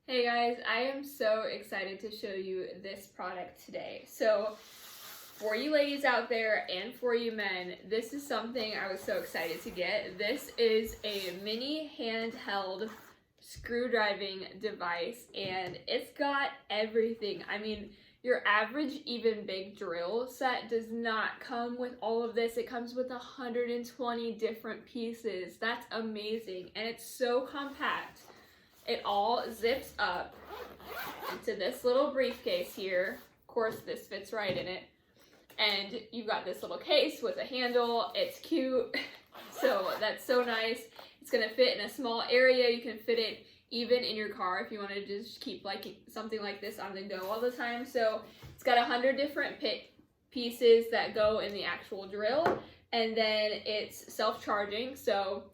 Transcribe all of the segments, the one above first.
Hey guys, I am so excited to show you this product today. So for you ladies out there and for you men, this is something I was so excited to get. This is a mini handheld screwdriving device and it's got everything. I mean, your average even big drill set does not come with all of this. It comes with 120 different pieces. That's amazing, and it's so compact. It all zips up into this little briefcase here. Of course, this fits right in it. And you've got this little case with a handle. It's cute. So that's so nice. It's gonna fit in a small area. You can fit it even in your car if you want to just keep like something like this on the go all the time. So it's got 100 different pieces that go in the actual drill, and then it's self-charging. So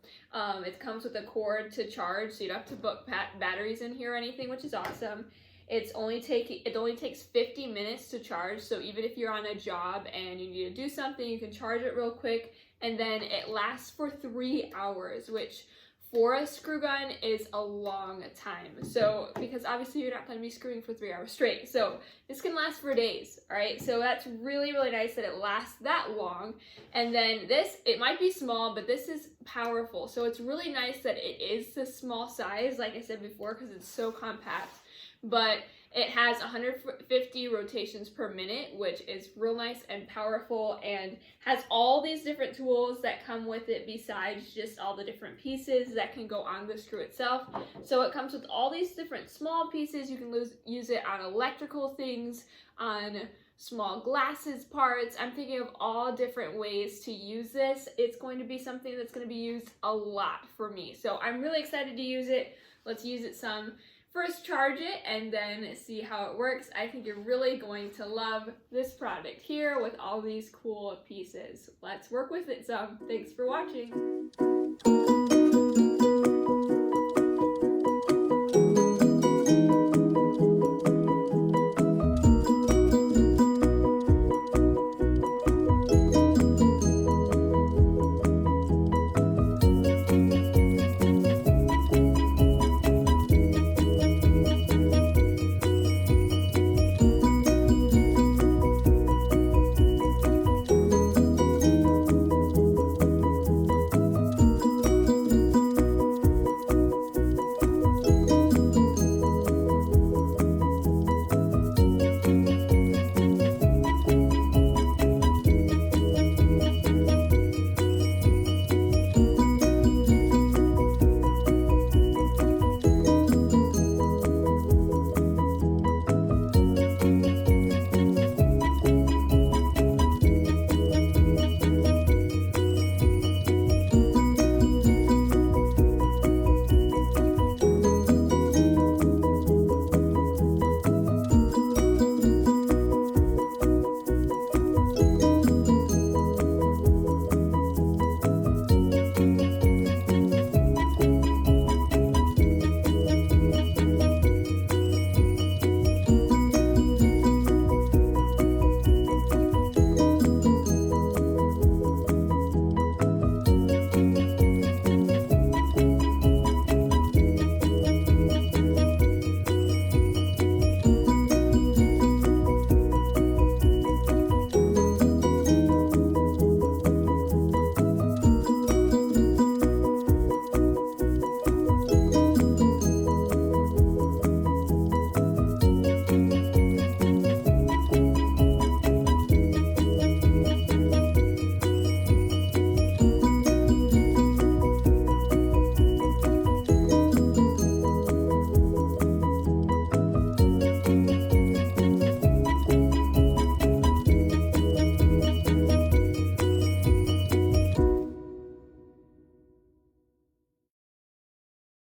it comes with a cord to charge, so you don't have to book batteries in here or anything, which is awesome. It only takes 50 minutes to charge, so even if you're on a job and you need to do something, you can charge it real quick, and then it lasts for 3 hours, which for a screw gun is a long time. So, because obviously you're not going to be screwing for 3 hours straight, so this can last for days, all right? So that's really, really nice that it lasts that long. And then this, it might be small, but this is powerful. So it's really nice that it is the small size, like I said before, because it's so compact. But it has 150 rotations per minute, which is real nice and powerful, and has all these different tools that come with it besides just all the different pieces that can go on the screw itself. So it comes with all these different small pieces. You can use it on electrical things, on small glasses parts. I'm thinking of all different ways to use this. It's going to be something that's going to be used a lot for me. So I'm really excited to use it. Let's use it some. First charge it and then see how it works. I think you're really going to love this product here with all these cool pieces. Let's work with it some. Thanks for watching.